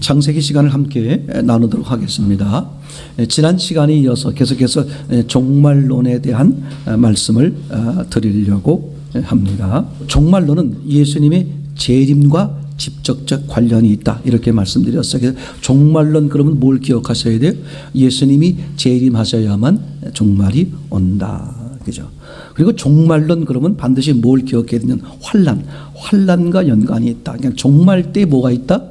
창세기 시간을 함께 나누도록 하겠습니다. 지난 시간에 이어서 계속해서 종말론에 대한 말씀을 드리려고 합니다. 종말론은 예수님의 재림과 직접적 관련이 있다, 이렇게 말씀드렸어요. 그래서 종말론 그러면 뭘 기억하셔야 돼요? 예수님이 재림하셔야만 종말이 온다, 그죠? 그리고 종말론 그러면 반드시 뭘 기억해야 되냐면 환난과 연관이 있다. 그냥 종말 때 뭐가 있다?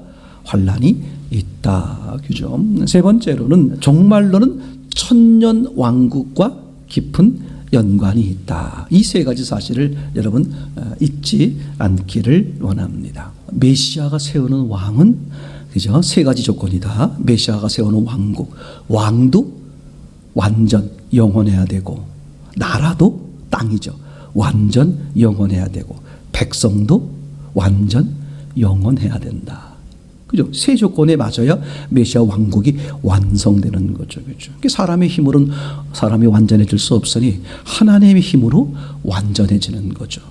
환난이 있다, 그죠? 세 번째로는 종말론은 천년 왕국과 깊은 연관이 있다. 이 세 가지 사실을 여러분 잊지 않기를 원합니다. 메시아가 세우는 왕은, 그죠? 세 가지 조건이다. 메시아가 세우는 왕국, 왕도 완전 영원해야 되고, 나라도 땅이죠, 완전 영원해야 되고, 백성도 완전 영원해야 된다, 그죠? 세 조건에 맞아야 메시아 왕국이 완성되는 거죠, 그죠? 사람의 힘으로는 사람이 완전해질 수 없으니 하나님의 힘으로 완전해지는 거죠,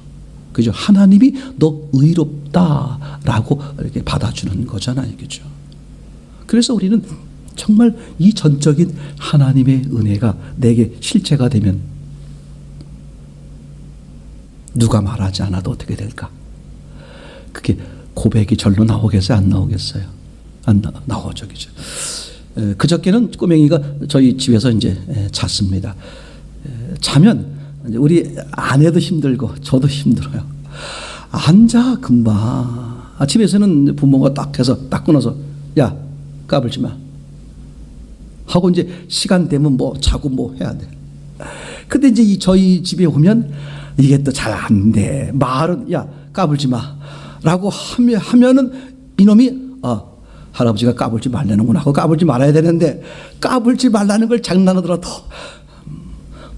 그죠? 하나님이 너 의롭다라고 이렇게 받아주는 거잖아요, 그죠? 그래서 우리는 정말 이 전적인 하나님의 은혜가 내게 실체가 되면 누가 말하지 않아도 어떻게 될까? 그게 고백이 절로 나오겠어요? 안 나오겠어요? 안 나오죠, 그죠? 그저께는 꼬맹이가 저희 집에서 이제 잤습니다. 자면 우리 아내도 힘들고 저도 힘들어요. 앉아 금방. 집에서는 부모가 딱 해서 딱 끊어서, 야, 까불지 마 하고 이제 시간 되면 뭐 자고 뭐 해야 돼. 근데 이제 저희 집에 오면 이게 또 잘 안 돼. 말은 야, 까불지 마 라고 하면은 이놈이 할아버지가 까불지 말라는구나 하고 까불지 말아야 되는데, 까불지 말라는 걸 장난하더라도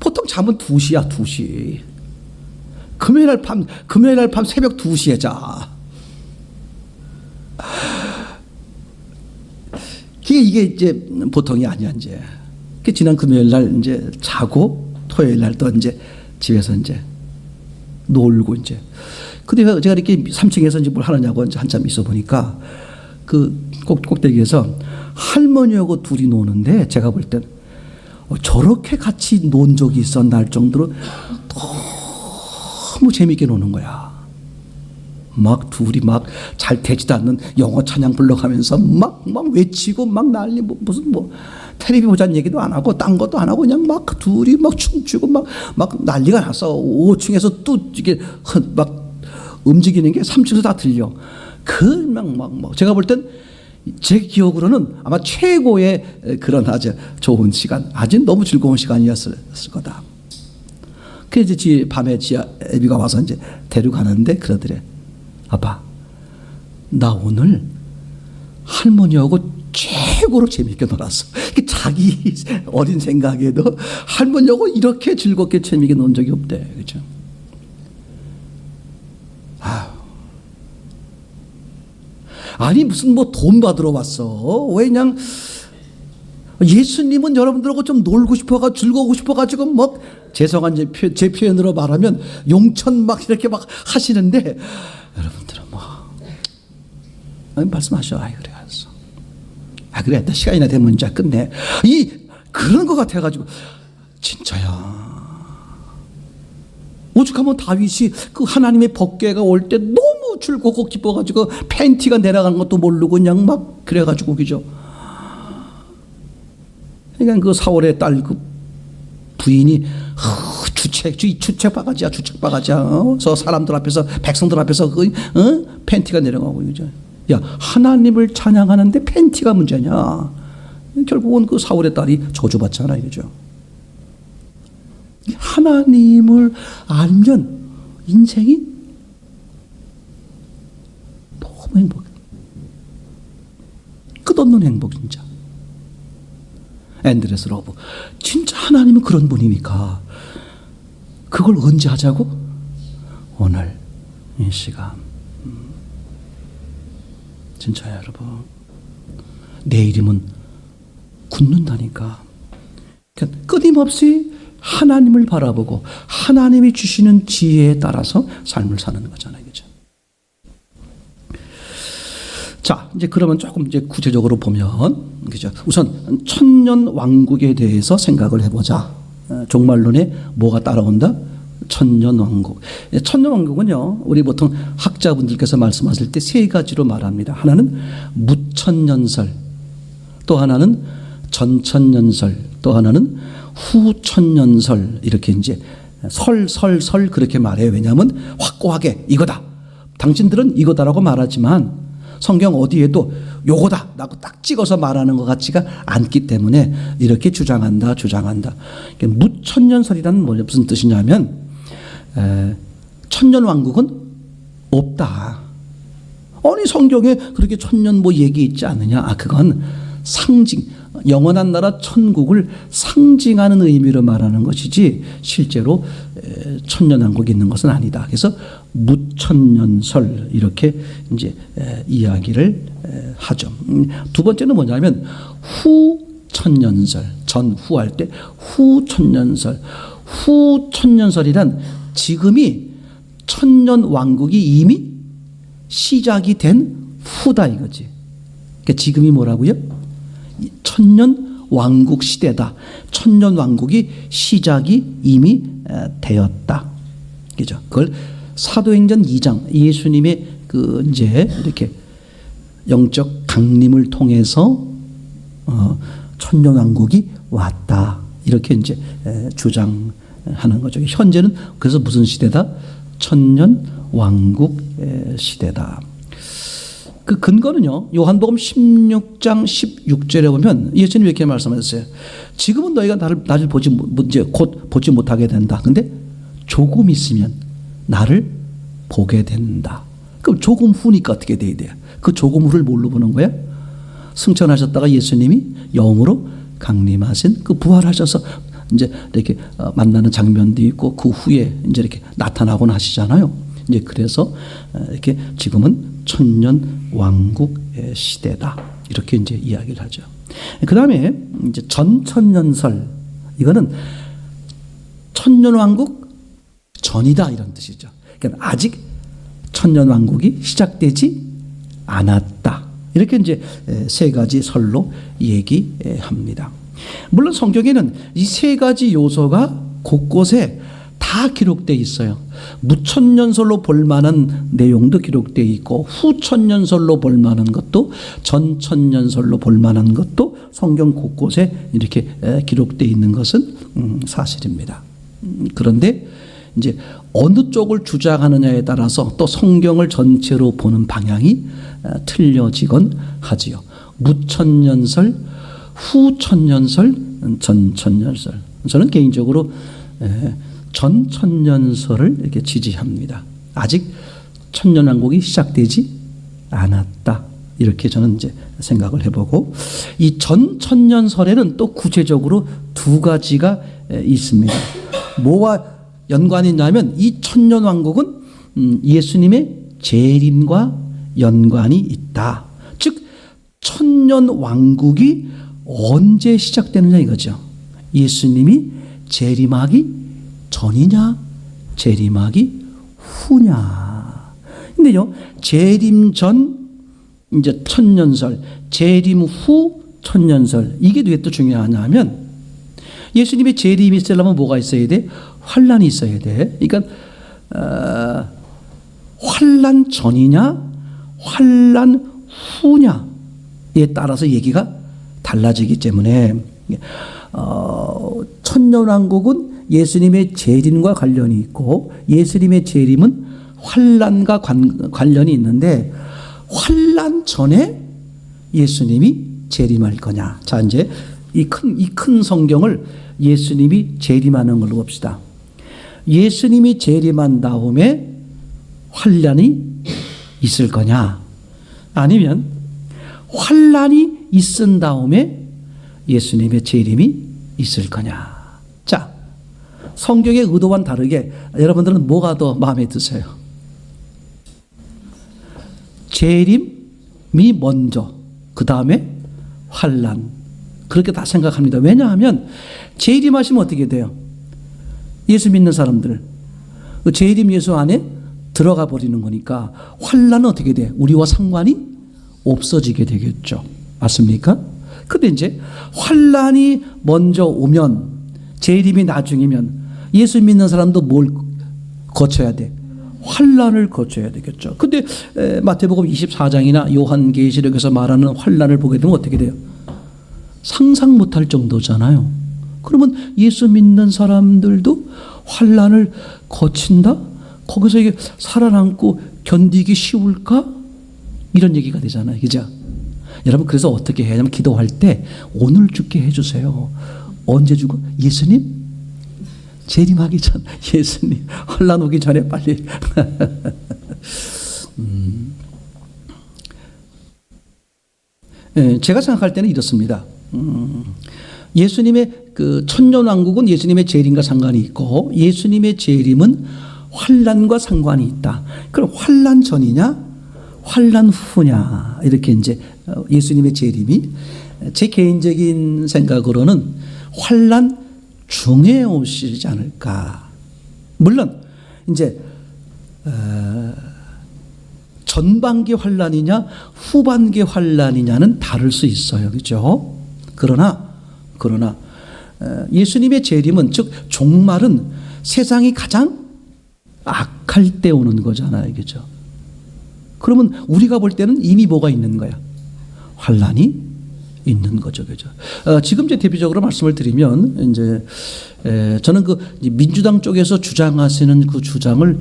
보통 잠은 2시야, 2시. 금요일 날 밤 새벽 2시에 자. 이게 이제 보통이 아니야, 이제. 지난 금요일 날 이제 자고 토요일 날 또 이제 집에서 이제 놀고 이제. 근데 제가 이렇게 3층에서 이제 뭘 하느냐고 이제 한참 있어 보니까 그 꼭대기에서 할머니하고 둘이 노는데, 제가 볼 땐 저렇게 같이 논 적이 있었나 할 정도로 너무 재밌게 노는 거야. 막 둘이 막 잘 되지도 않는 영어 찬양 불러가면서 막 외치고 막 난리, 무슨 텔레비 보자는 얘기도 안 하고 딴 것도 안 하고 그냥 막 둘이 막 춤추고 막 난리가 났어. 5층에서 또 이게 막 움직이는 게 3층에서 다 들려. 제가 볼 땐 제 기억으로는 아마 최고의 그런 아주 좋은 시간, 아주 너무 즐거운 시간이었을 거다. 그래서 이제 밤에 애비가 와서 이제 데려가는데 그러더래. 아빠, 나 오늘 할머니하고 최고로 재밌게 놀았어. 자기 어린 생각에도 할머니하고 이렇게 즐겁게 재밌게 논 적이 없대, 그렇죠? 아니 무슨 돈 받으러 왔어? 왜 그냥 예수님은 여러분들하고 좀 놀고 싶어가지고 즐거우고 싶어가지고 죄송한 제 표현으로 말하면 용천 막 이렇게 막 하시는데, 여러분들은 말씀하셔. 그래 알았어. 그래 나 시간이나 되면 이제 끝내. 그런 것 같아가지고 진짜야. 오죽하면 다윗이 그 하나님의 법궤가 올 때 너무 즐겁고 기뻐가지고 팬티가 내려가는 것도 모르고 그냥 막 그래가지고, 그죠? 그러니까 그 사울의 딸 그 부인이 주책 바가지야. 저 사람들 앞에서, 백성들 앞에서 팬티가 내려가고, 그죠? 야, 하나님을 찬양하는데 팬티가 문제냐? 결국은 그 사울의 딸이 저주받잖아요, 그죠? 하나님을 알면 인생이 너무 행복해. 끝없는 행복, 진짜. 앤드레스 러브. 진짜 하나님은 그런 분이니까 그걸 언제 하자고? 오늘 이 시간. 진짜요, 여러분. 내일이면 굳는다니까. 그러니까 끊임없이 하나님을 바라보고 하나님이 주시는 지혜에 따라서 삶을 사는 거잖아요, 그죠? 자, 이제 그러면 조금 이제 구체적으로 보면, 그죠? 우선 천년 왕국에 대해서 생각을 해보자. 종말론에 뭐가 따라온다? 천년 왕국. 천년 왕국은요, 우리 보통 학자분들께서 말씀하실 때 세 가지로 말합니다. 하나는 무천년설, 또 하나는 전천년설, 또 하나는 후천년설. 이렇게 이제 설 그렇게 말해요. 왜냐하면 확고하게 이거다, 당신들은 이거다라고 말하지만 성경 어디에도 요거다 라고 딱 찍어서 말하는 것 같지가 않기 때문에 이렇게 주장한다. 무천년설이라는 무슨 뜻이냐면 천년 왕국은 없다. 아니 성경에 그렇게 천년 뭐 얘기 있지 않느냐? 그건 상징, 영원한 나라 천국을 상징하는 의미로 말하는 것이지 실제로 천년왕국이 있는 것은 아니다. 그래서 무천년설 이렇게 이제 이야기를 하죠. 두 번째는 뭐냐면 후천년설, 전후할 때 후천년설. 후천년설이란 지금이 천년왕국이 이미 시작이 된 후다 이거지. 그러니까 지금이 뭐라고요? 천년 왕국 시대다. 천년 왕국이 시작이 이미 되었다. 그죠? 그걸 사도행전 2장 예수님의 그 이제 이렇게 영적 강림을 통해서 천년 왕국이 왔다. 이렇게 이제 주장하는 거죠. 현재는 그래서 무슨 시대다? 천년 왕국 시대다. 그 근거는요, 요한복음 16장 16절에 보면 예수님이 이렇게 말씀하셨어요. 지금은 너희가 나를 곧 보지 못하게 된다. 근데 조금 있으면 나를 보게 된다. 그럼 조금 후니까 어떻게 돼야 돼요? 그 조금 후를 뭘로 보는 거야? 승천하셨다가 예수님이 영으로 강림하신 그 부활하셔서 이제 이렇게 만나는 장면도 있고 그 후에 이제 이렇게 나타나곤 하시잖아요. 이제 그래서 이렇게 지금은 천년 왕국의 시대다. 이렇게 이제 이야기를 하죠. 그 다음에 이제 전천년설. 이거는 천년 왕국 전이다. 이런 뜻이죠. 그러니까 아직 천년 왕국이 시작되지 않았다. 이렇게 이제 세 가지 설로 얘기합니다. 물론 성경에는 이 세 가지 요소가 곳곳에 다 기록되어 있어요. 무천년설로 볼 만한 내용도 기록되어 있고 후천년설로 볼 만한 것도 전천년설로 볼 만한 것도 성경 곳곳에 이렇게 기록되어 있는 것은 사실입니다. 그런데 이제 어느 쪽을 주장하느냐에 따라서 또 성경을 전체로 보는 방향이 틀려지곤 하지요. 무천년설, 후천년설, 전천년설. 저는 개인적으로 전천년설을 이렇게 지지합니다. 아직 천년왕국이 시작되지 않았다. 이렇게 저는 이제 생각을 해보고, 이 전천년설에는 또 구체적으로 두 가지가 있습니다. 뭐와 연관이 있냐면 이 천년왕국은 예수님의 재림과 연관이 있다. 즉 천년왕국이 언제 시작되느냐 이거죠. 예수님이 재림하기 전이냐 재림하기 후냐. 근데요, 재림 전 이제 천년설, 재림 후 천년설, 이게 왜 또 중요하냐 하면 예수님의 재림이 있으려면 뭐가 있어야 돼? 환란이 있어야 돼. 그러니까 환란 전이냐 환란 후냐에 따라서 얘기가 달라지기 때문에 천년왕국은 예수님의 재림과 관련이 있고 예수님의 재림은 환란과 관련이 있는데 환란 전에 예수님이 재림할 거냐. 자, 이제 이 큰 성경을 예수님이 재림하는 걸로 봅시다. 예수님이 재림한 다음에 환란이 있을 거냐, 아니면 환란이 있은 다음에 예수님의 재림이 있을 거냐. 자, 성경의 의도와는 다르게 여러분들은 뭐가 더 마음에 드세요? 재림이 먼저, 그 다음에 환란. 그렇게 다 생각합니다. 왜냐하면 재림하시면 어떻게 돼요? 예수 믿는 사람들 그 재림 예수 안에 들어가 버리는 거니까 환란은 어떻게 돼? 우리와 상관이 없어지게 되겠죠. 맞습니까? 근데 이제 환란이 먼저 오면, 재림이 나중이면 예수 믿는 사람도 뭘 거쳐야 돼? 환란을 거쳐야 되겠죠. 근데 마태복음 24장이나 요한계시록에서 말하는 환란을 보게 되면 어떻게 돼요? 상상 못할 정도잖아요. 그러면 예수 믿는 사람들도 환란을 거친다? 거기서 이게 살아남고 견디기 쉬울까? 이런 얘기가 되잖아요. 그죠? 여러분, 그래서 어떻게 해야 하냐면 기도할 때 오늘 죽게 해주세요. 언제 죽어? 예수님? 재림하기 전, 예수님 환란 오기 전에 빨리. 제가 생각할 때는 이렇습니다. 예수님의 그 천년왕국은 예수님의 재림과 상관이 있고, 예수님의 재림은 환란과 상관이 있다. 그럼 환란 전이냐, 환란 후냐, 이렇게 이제 예수님의 재림이, 제 개인적인 생각으로는 환란 중에 오시지 않을까. 물론 이제 전반기 환란이냐 후반기 환란이냐는 다를 수 있어요. 그렇죠? 그러나 예수님의 재림은, 즉 종말은 세상이 가장 악할 때 오는 거잖아요. 그렇죠? 그러면 우리가 볼 때는 이미 뭐가 있는 거야? 환란이 있는 거죠. 그죠? 지금 이제 대표적으로 말씀을 드리면, 이제 저는 그 민주당 쪽에서 주장하시는 그 주장을,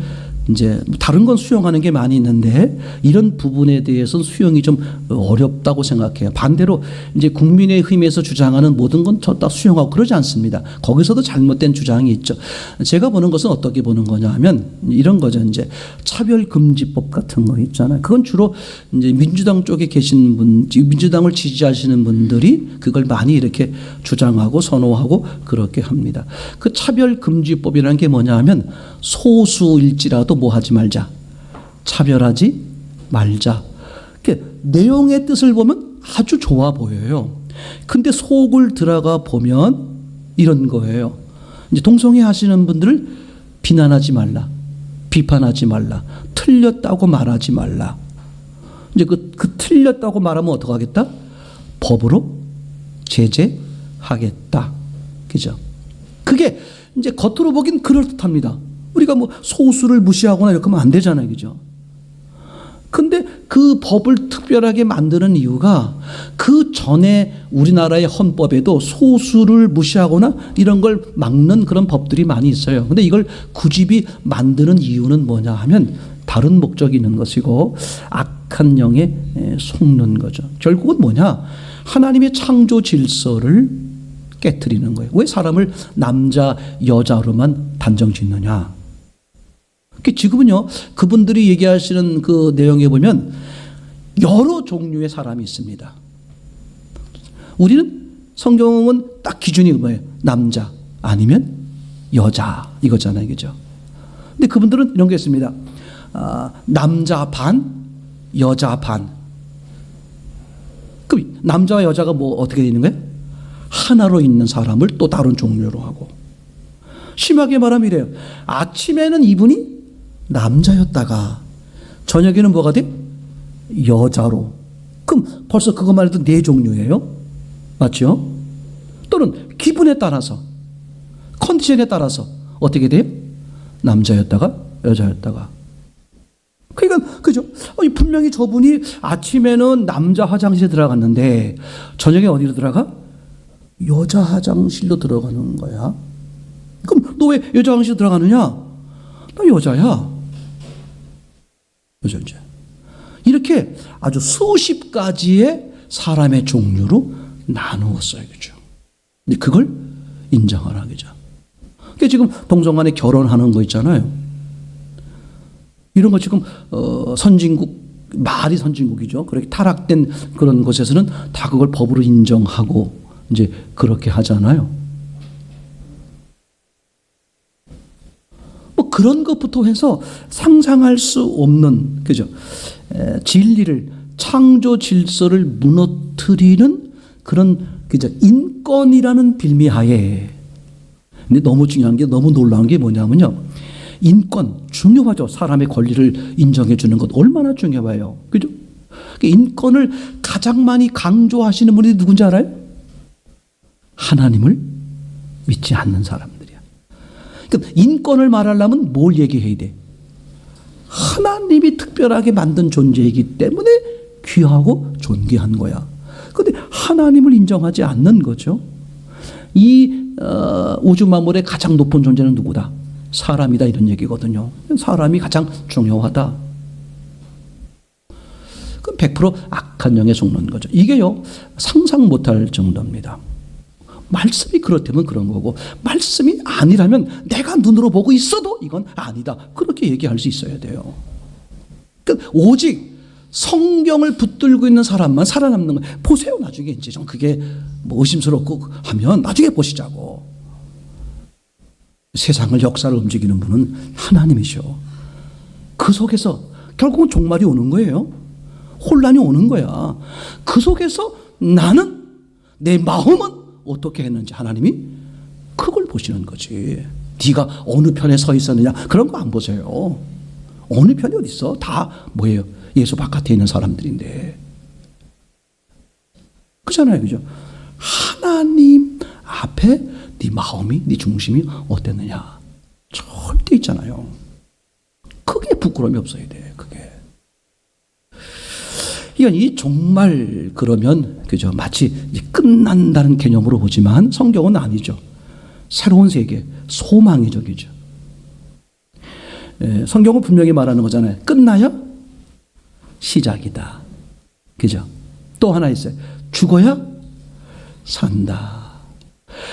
이제 다른 건 수용하는 게 많이 있는데 이런 부분에 대해서는 수용이 좀 어렵다고 생각해요. 반대로 이제 국민의힘에서 주장하는 모든 건 저 다 수용하고 그러지 않습니다. 거기서도 잘못된 주장이 있죠. 제가 보는 것은 어떻게 보는 거냐 하면 이런 거죠. 이제 차별금지법 같은 거 있잖아요. 그건 주로 이제 민주당 쪽에 계신 분, 민주당을 지지하시는 분들이 그걸 많이 이렇게 주장하고 선호하고 그렇게 합니다. 그 차별금지법이라는 게 뭐냐 하면 소수일지라도 뭐 하지 말자, 차별하지 말자. 내용의 뜻을 보면 아주 좋아 보여요. 근데 속을 들어가 보면 이런 거예요. 이제 동성애 하시는 분들을 비난하지 말라, 비판하지 말라, 틀렸다고 말하지 말라. 이제 그 틀렸다고 말하면 어떡하겠다? 법으로 제재하겠다. 그죠? 그게 이제 겉으로 보긴 그럴듯합니다. 우리가 뭐 소수를 무시하거나 이렇게 하면 안 되잖아요. 그죠? 근데 그 법을 특별하게 만드는 이유가 그 전에 우리나라의 헌법에도 소수를 무시하거나 이런 걸 막는 그런 법들이 많이 있어요. 근데 이걸 굳이 만드는 이유는 뭐냐 하면 다른 목적이 있는 것이고, 악한 영에 속는 거죠. 결국은 뭐냐? 하나님의 창조 질서를 깨트리는 거예요. 왜 사람을 남자, 여자로만 단정 짓느냐? 지금은요, 그분들이 얘기하시는 그 내용에 보면 여러 종류의 사람이 있습니다. 우리는 성경은 딱 기준이 뭐예요? 남자 아니면 여자 이거잖아요. 그죠? 근데 그분들은 이런 게 있습니다. 남자 반, 여자 반. 그럼 남자와 여자가 뭐 어떻게 되는 거예요? 하나로 있는 사람을 또 다른 종류로 하고, 심하게 말하면 이래요. 아침에는 이분이 남자였다가 저녁에는 뭐가 돼? 여자로. 그럼 벌써 그것만 해도 네 종류예요. 맞죠? 또는 기분에 따라서, 컨디션에 따라서 어떻게 돼요? 남자였다가 여자였다가. 그러니까 그죠? 분명히 저분이 아침에는 남자 화장실에 들어갔는데 저녁에 어디로 들어가? 여자 화장실로 들어가는 거야. 그럼 너 왜 여자 화장실로 들어가느냐? 나 여자야. 여자인지. 이렇게 아주 수십 가지의 사람의 종류로 나누었어요. 그죠? 근데 그걸 인정하라. 그죠? 그러니까 지금 동성간에 결혼하는 거 있잖아요. 이런 거 지금 선진국, 말이 선진국이죠. 그렇게 타락된 그런 곳에서는 다 그걸 법으로 인정하고 이제 그렇게 하잖아요. 뭐 그런 것부터 해서 상상할 수 없는, 그죠? 진리를, 창조 질서를 무너뜨리는 그런, 그죠? 인권이라는 빌미하에. 근데 너무 중요한 게, 너무 놀라운 게 뭐냐면요. 인권 중요하죠. 사람의 권리를 인정해 주는 것 얼마나 중요해요. 그죠? 인권을 가장 많이 강조하시는 분이 누군지 알아요? 하나님을 믿지 않는 사람들이야. 그러니까 인권을 말하려면 뭘 얘기해야 돼? 하나님이 특별하게 만든 존재이기 때문에 귀하고 존귀한 거야. 그런데 하나님을 인정하지 않는 거죠. 이 우주 만물의 가장 높은 존재는 누구다? 사람이다, 이런 얘기거든요. 사람이 가장 중요하다. 그럼 100% 악한 영에 속는 거죠. 이게요, 상상 못할 정도입니다. 말씀이 그렇다면 그런 거고, 말씀이 아니라면 내가 눈으로 보고 있어도 이건 아니다, 그렇게 얘기할 수 있어야 돼요. 그러니까 오직 성경을 붙들고 있는 사람만 살아남는 거예요. 보세요. 나중에 이제 좀 그게 뭐 의심스럽고 하면 나중에 보시자고. 세상을, 역사를 움직이는 분은 하나님이셔. 그 속에서 결국은 종말이 오는 거예요. 혼란이 오는 거야. 그 속에서 나는, 내 마음은 어떻게 했는지 하나님이 그걸 보시는 거지. 네가 어느 편에 서 있었느냐, 그런 거 안 보세요. 어느 편이 어디 있어? 다 뭐예요? 예수 바깥에 있는 사람들인데. 그잖아요, 그죠? 하나님 앞에 네 마음이, 네 중심이 어땠느냐, 절대 있잖아요. 크게 부끄러움이 없어야 돼. 그게. 이건 이 종말, 그러면 그죠, 마치 이제 끝난다는 개념으로 보지만 성경은 아니죠. 새로운 세계, 소망의 적이죠. 성경은 분명히 말하는 거잖아요. 끝나야 시작이다. 그죠? 또 하나 있어요. 죽어야 산다.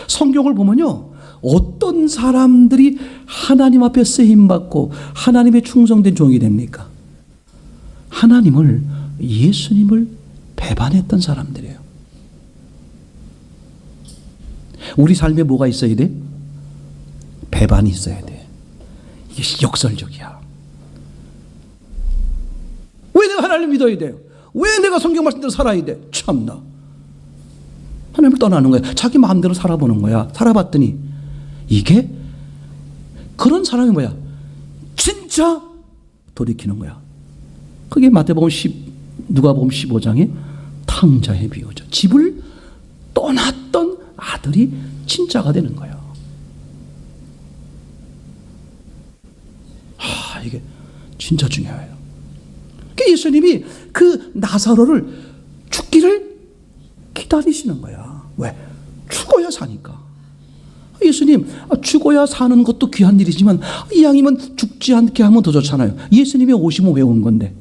성경을 보면요, 어떤 사람들이 하나님 앞에 쓰임받고 하나님의 충성된 종이 됩니까? 하나님을, 예수님을 배반했던 사람들이에요. 우리 삶에 뭐가 있어야 돼? 배반이 있어야 돼. 이게 역설적이야. 왜 내가 하나님을 믿어야 돼요? 왜 내가 성경 말씀대로 살아야 돼? 참나. 하나님을 떠나는 거야. 자기 마음대로 살아보는 거야. 살아봤더니 이게, 그런 사람이 뭐야? 진짜 돌이키는 거야. 그게 마태복음 누가복음 15장의 탕자의 비유죠. 집을 떠났던 아들이 진짜가 되는 거야. 이게 진짜 중요해요. 예수님이 그 나사로를 죽기를 기다리시는 거야. 왜? 죽어야 사니까. 예수님, 죽어야 사는 것도 귀한 일이지만 이왕이면 죽지 않게 하면 더 좋잖아요. 예수님이 오시면 왜 온 건데?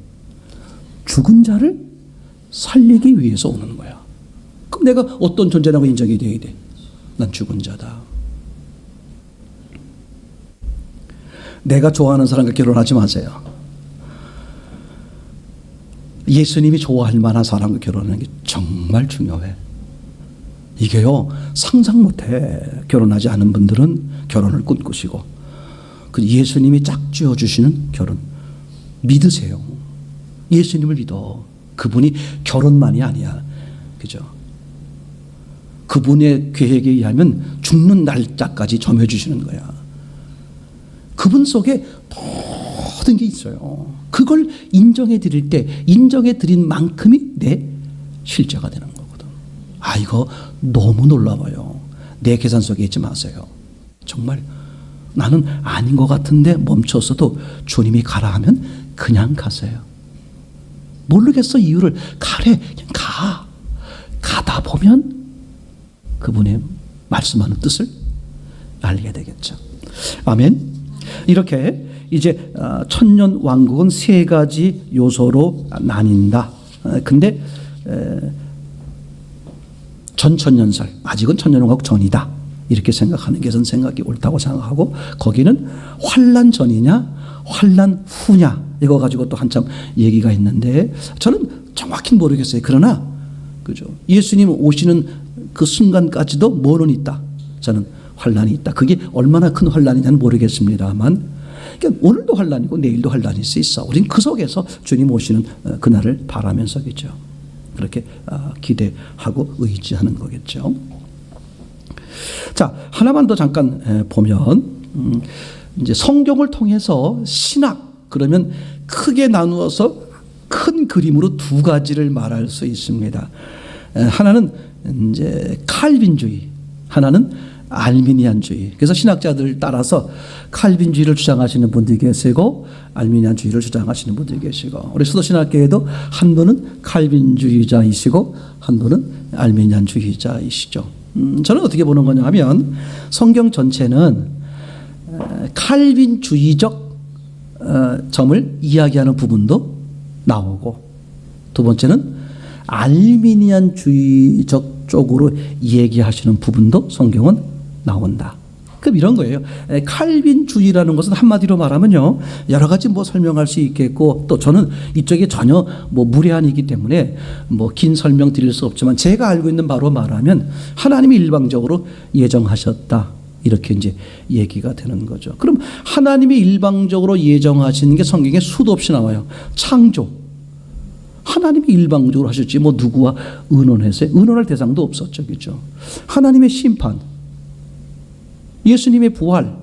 죽은 자를 살리기 위해서 오는 거야. 그럼 내가 어떤 존재라고 인정이 돼야 돼? 난 죽은 자다. 내가 좋아하는 사람과 결혼하지 마세요. 예수님이 좋아할 만한 사람과 결혼하는 게 정말 중요해. 이게요, 상상 못해. 결혼하지 않은 분들은 결혼을 꿈꾸시고, 그 예수님이 짝지어 주시는 결혼 믿으세요. 예수님을 믿어. 그분이 결혼만이 아니야. 그죠? 그분의 계획에 의하면 죽는 날짜까지 점해주시는 거야. 그분 속에 모든 게 있어요. 그걸 인정해 드릴 때, 인정해 드린 만큼이 내 실제가 되는 거거든. 이거 너무 놀라워요. 내 계산 속에 있지 마세요. 정말 나는 아닌 것 같은데 멈췄어도 주님이 가라 하면 그냥 가세요. 모르겠어, 이유를. 가래. 그냥 가. 가다 보면 그분의 말씀하는 뜻을 알게 되겠죠. 아멘. 이렇게 이제 천년 왕국은 세 가지 요소로 나뉜다. 근데 전천년설, 아직은 천년왕국 전이다, 이렇게 생각하는 게 전 생각이 옳다고 생각하고, 거기는 환란 전이냐 환란 후냐, 이거 가지고 또 한참 얘기가 있는데 저는 정확히 모르겠어요. 그러나 그죠, 예수님 오시는 그 순간까지도 뭐는 있다. 저는 환란이 있다. 그게 얼마나 큰 환란이냐는 모르겠습니다만, 그러니까 오늘도 환란이고 내일도 환란일 수 있어. 우린 그 속에서 주님 오시는 그날을 바라면서겠죠. 그렇게 기대하고 의지하는 거겠죠. 자, 하나만 더 잠깐 보면, 이제 성경을 통해서 신학, 그러면 크게 나누어서 큰 그림으로 두 가지를 말할 수 있습니다. 하나는 이제 칼빈주의, 하나는 알미니안주의. 그래서 신학자들 따라서 칼빈주의를 주장하시는 분들이 계시고 알미니안주의를 주장하시는 분들이 계시고, 우리 수도신학교에도 한 분은 칼빈주의자이시고 한 분은 알미니안주의자이시죠. 저는 어떻게 보는 거냐 하면 성경 전체는 칼빈주의적 점을 이야기하는 부분도 나오고, 두 번째는 알미니안주의적 쪽으로 얘기하시는 부분도 성경은 나온다. 그럼 이런 거예요. 칼빈주의라는 것은 한마디로 말하면요, 여러 가지 뭐 설명할 수 있겠고, 또 저는 이쪽에 전혀 뭐 무례한이기 때문에 뭐 긴 설명 드릴 수 없지만, 제가 알고 있는 바로 말하면 하나님이 일방적으로 예정하셨다, 이렇게 이제 얘기가 되는 거죠. 그럼 하나님이 일방적으로 예정하시는 게 성경에 수도 없이 나와요. 창조, 하나님이 일방적으로 하셨지 뭐 누구와 의논했어요? 의논할 대상도 없었죠, 그렇죠? 하나님의 심판, 예수님의 부활,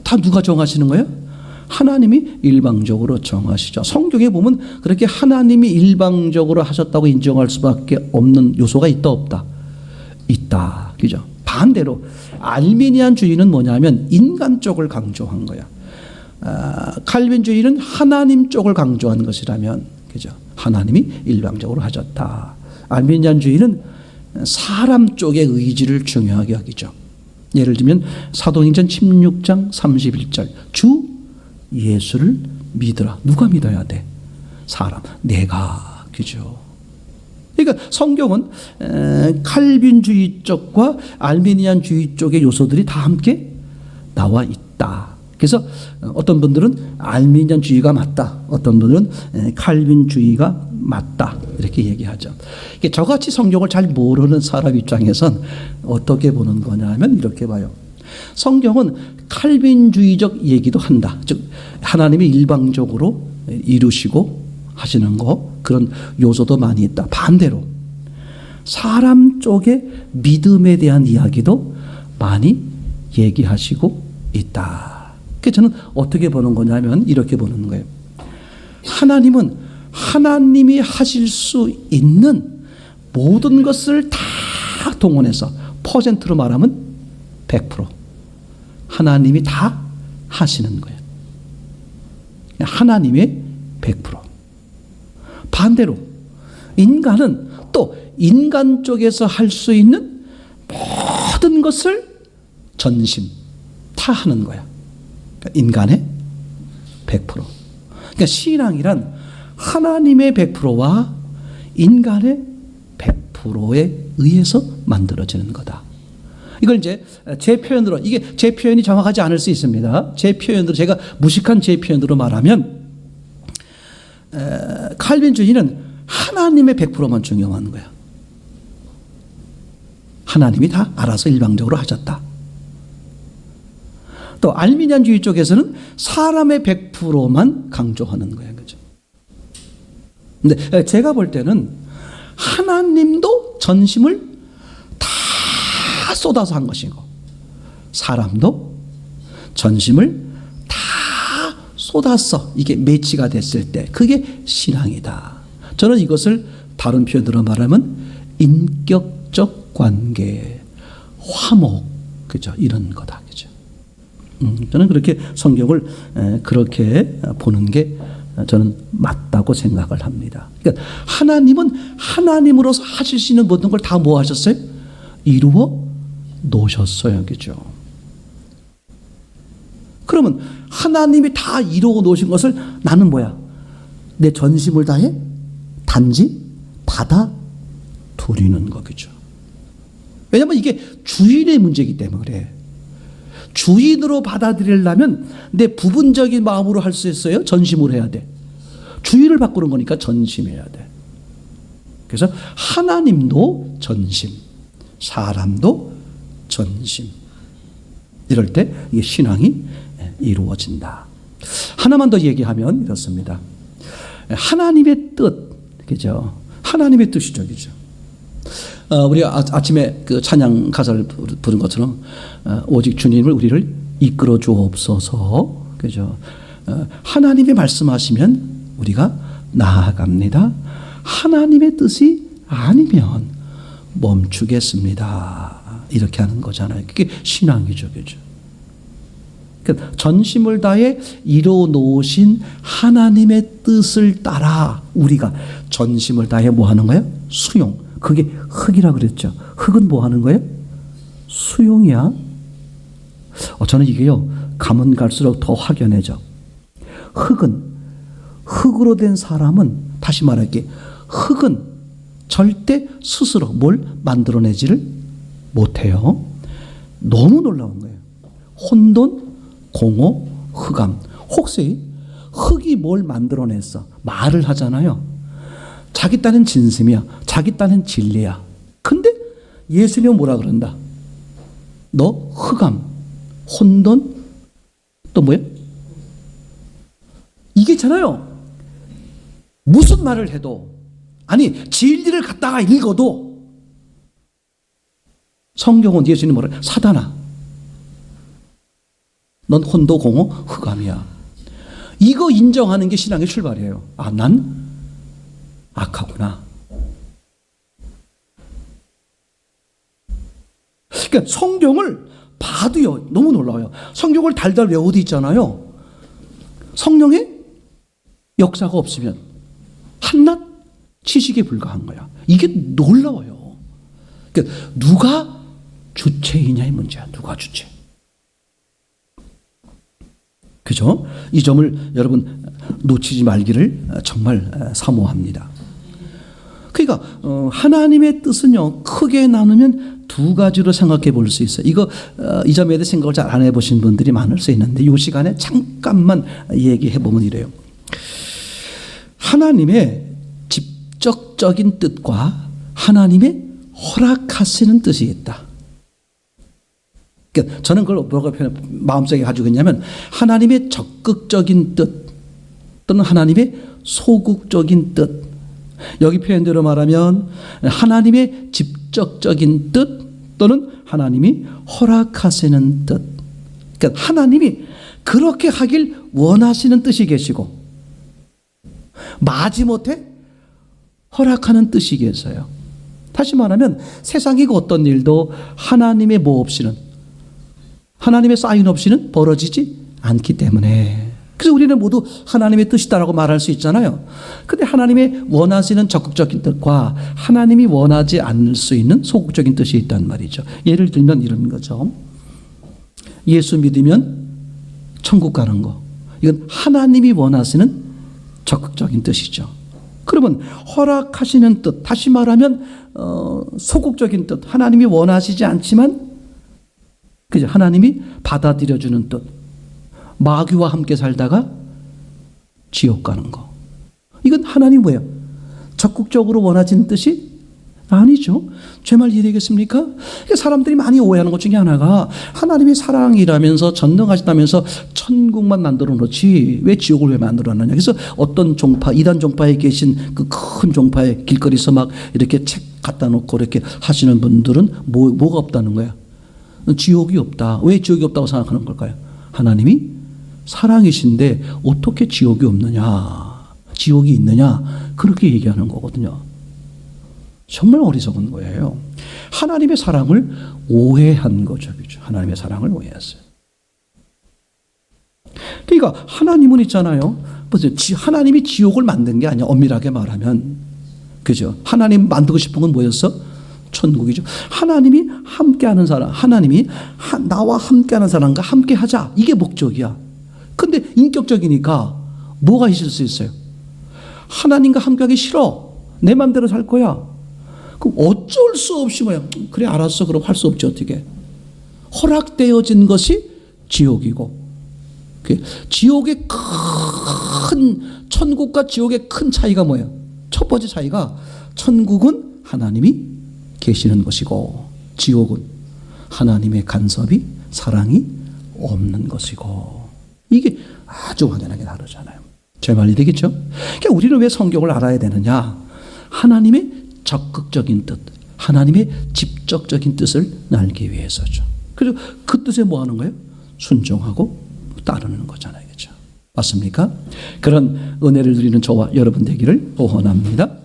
다 누가 정하시는 거예요? 하나님이 일방적으로 정하시죠. 성경에 보면 그렇게 하나님이 일방적으로 하셨다고 인정할 수밖에 없는 요소가 있다, 없다? 있다, 그죠? 반대로 알미니안주의는 뭐냐면 인간 쪽을 강조한 거야. 칼빈주의는 하나님 쪽을 강조한 것이라면, 그죠? 하나님이 일방적으로 하셨다. 알미니안주의는 사람 쪽의 의지를 중요하게 여기죠. 예를 들면 사도행전 16장 31절, 주 예수를 믿으라. 누가 믿어야 돼? 사람, 내가, 그죠? 그러니까 성경은 칼빈주의 쪽과 알미니안주의 쪽의 요소들이 다 함께 나와 있다. 그래서 어떤 분들은 알미니안주의가 맞다, 어떤 분들은 칼빈주의가 맞다, 이렇게 얘기하죠. 저같이 성경을 잘 모르는 사람 입장에선 어떻게 보는 거냐 하면 이렇게 봐요. 성경은 칼빈주의적 얘기도 한다. 즉 하나님이 일방적으로 이루시고 하시는 거, 그런 요소도 많이 있다. 반대로 사람 쪽의 믿음에 대한 이야기도 많이 얘기하시고 있다. 그래서 저는 어떻게 보는 거냐면 이렇게 보는 거예요. 하나님은 하나님이 하실 수 있는 모든 것을 다 동원해서, 퍼센트로 말하면 100% 하나님이 다 하시는 거예요. 하나님의 100%. 반대로 인간은 또 인간 쪽에서 할 수 있는 모든 것을 전심 다 하는 거야. 그러니까 인간의 100%. 그러니까 신앙이란 하나님의 100%와 인간의 100%에 의해서 만들어지는 거다. 이걸 이제 제 표현으로, 이게 제 표현이 정확하지 않을 수 있습니다. 제 표현으로, 제가 무식한 제 표현으로 말하면 칼빈주의는 하나님의 100%만 중요한 거야. 하나님이 다 알아서 일방적으로 하셨다. 또 알미니안주의 쪽에서는 사람의 100%만 강조하는 거예요. 그죠? 근데 제가 볼 때는 하나님도 전심을 다 쏟아서 한 것이고, 사람도 전심을 다 쏟았어. 이게 매치가 됐을 때 그게 신앙이다. 저는 이것을 다른 표현으로 말하면 인격적 관계, 화목, 그죠? 이런 거다. 그죠? 저는 그렇게 성경을 그렇게 보는 게 저는 맞다고 생각을 합니다. 그러니까 하나님은 하나님으로서 하실 수 있는 모든 걸 다 뭐 하셨어요? 이루어 놓으셨어요. 그죠? 그러면 하나님이 다 이루어 놓으신 것을 나는 뭐야? 내 전심을 다해 단지 받아들이는 거겠죠. 왜냐하면 이게 주인의 문제이기 때문에 그래. 주인으로 받아들이려면 내 부분적인 마음으로 할 수 있어요? 전심으로 해야 돼. 주인을 바꾸는 거니까 전심해야 돼. 그래서 하나님도 전심, 사람도 전심. 이럴 때 이게 신앙이 이루어진다. 하나만 더 얘기하면 이렇습니다. 하나님의 뜻, 그죠? 하나님의 뜻이죠, 그죠? 우리 아침에 그 찬양 가사를 부른 것처럼 오직 주님을 우리를 이끌어 주옵소서, 그죠? 하나님이 말씀하시면 우리가 나아갑니다. 하나님의 뜻이 아니면 멈추겠습니다. 이렇게 하는 거잖아요. 그게 신앙이죠. 그죠? 그러니까 전심을 다해 이루어 놓으신 하나님의 뜻을 따라 우리가 전심을 다해 뭐 하는 거예요? 수용. 그게 흑이라 그랬죠. 흑은 뭐 하는 거예요? 수용이야. 저는 이게요, 가면 갈수록 더 확연해져. 흑으로 된 사람은, 다시 말할게, 흑은 절대 스스로 뭘 만들어내지를 못해요. 너무 놀라운 거예요. 혼돈, 공허, 흑암. 혹시 흑이 뭘 만들어냈어? 말을 하잖아요. 자기 딴은 진심이야. 자기 딴은 진리야. 근데 예수님은 뭐라 그런다? 너 흑암, 혼돈, 또 뭐야? 이게 있잖아요. 무슨 말을 해도, 아니 진리를 갖다가 읽어도 성경은 예수님 뭐라? 사단아, 넌 혼도 공허 흑암이야. 이거 인정하는 게 신앙의 출발이에요. 아, 난 악하구나. 그러니까 성경을 봐도요, 너무 놀라워요. 성경을 달달 외워도 있잖아요. 성령의 역사가 없으면 한낱 지식에 불과한 거야. 이게 놀라워요. 그러니까 누가 주체이냐의 문제야. 누가 주체. 그죠? 이 점을 여러분 놓치지 말기를 정말 사모합니다. 그러니까 하나님의 뜻은요, 크게 나누면 두 가지로 생각해 볼 수 있어요. 이거 이 점에 대해 생각을 잘 안 해보신 분들이 많을 수 있는데 이 시간에 잠깐만 얘기해 보면 이래요. 하나님의 직접적인 뜻과 하나님의 허락하시는 뜻이 있다. 그러니까 저는 그걸 뭐라고 마음속에 가지고 있냐면, 하나님의 적극적인 뜻 또는 하나님의 소극적인 뜻. 여기 표현대로 말하면 하나님의 직접적인 뜻 또는 하나님이 허락하시는 뜻. 그러니까 하나님이 그렇게 하길 원하시는 뜻이 계시고 마지못해 허락하는 뜻이 계세요. 다시 말하면 세상의 어떤 일도 하나님의 뭐 없이는, 하나님의 사인 없이는 벌어지지 않기 때문에, 그래서 우리는 모두 하나님의 뜻이다라고 말할 수 있잖아요. 근데 하나님의 원하시는 적극적인 뜻과 하나님이 원하지 않을 수 있는 소극적인 뜻이 있단 말이죠. 예를 들면 이런 거죠. 예수 믿으면 천국 가는 거. 이건 하나님이 원하시는 적극적인 뜻이죠. 그러면 허락하시는 뜻, 다시 말하면 소극적인 뜻, 하나님이 원하시지 않지만 그죠? 하나님이 받아들여주는 뜻. 마귀와 함께 살다가 지옥 가는 거. 이건 하나님 뭐예요? 적극적으로 원하시는 뜻이 아니죠. 제 말 이해되겠습니까? 사람들이 많이 오해하는 것 중에 하나가, 하나님이 사랑이라면서 전능하시다면서 천국만 만들어 놓지 왜 지옥을 왜 만들어 놨냐. 그래서 어떤 종파, 이단 종파에 계신 그 큰 종파에 길거리에서 막 이렇게 책 갖다 놓고 이렇게 하시는 분들은 뭐가 없다는 거야? 지옥이 없다. 왜 지옥이 없다고 생각하는 걸까요? 하나님이 사랑이신데 어떻게 지옥이 없느냐, 지옥이 있느냐, 그렇게 얘기하는 거거든요. 정말 어리석은 거예요. 하나님의 사랑을 오해한 거죠. 그죠? 하나님의 사랑을 오해했어요. 그러니까 하나님은 있잖아요. 하나님이 지옥을 만든 게 아니야. 엄밀하게 말하면. 그죠? 하나님 만들고 싶은 건 뭐였어? 천국이죠. 하나님이 함께하는 사람, 하나님이 나와 함께하는 사람과 함께하자. 이게 목적이야. 근데 인격적이니까 뭐가 있을 수 있어요? 하나님과 함께하기 싫어. 내 맘대로 살 거야. 그럼 어쩔 수 없이 뭐야? 그래 알았어. 그럼 할 수 없지 어떻게. 허락되어진 것이 지옥이고, 지옥의 큰, 천국과 지옥의 큰 차이가 뭐예요? 첫 번째 차이가, 천국은 하나님이 계시는 것이고 지옥은 하나님의 간섭이, 사랑이 없는 것이고. 이게 아주 확연하게 다르잖아요. 제 말이 되겠죠? 그러니까 우리는 왜 성경을 알아야 되느냐? 하나님의 적극적인 뜻, 하나님의 직접적인 뜻을 알기 위해서죠. 그리고 그 뜻에 뭐 하는 거예요? 순종하고 따르는 거잖아요. 그렇죠? 맞습니까? 그런 은혜를 누리는 저와 여러분 되기를 소원합니다.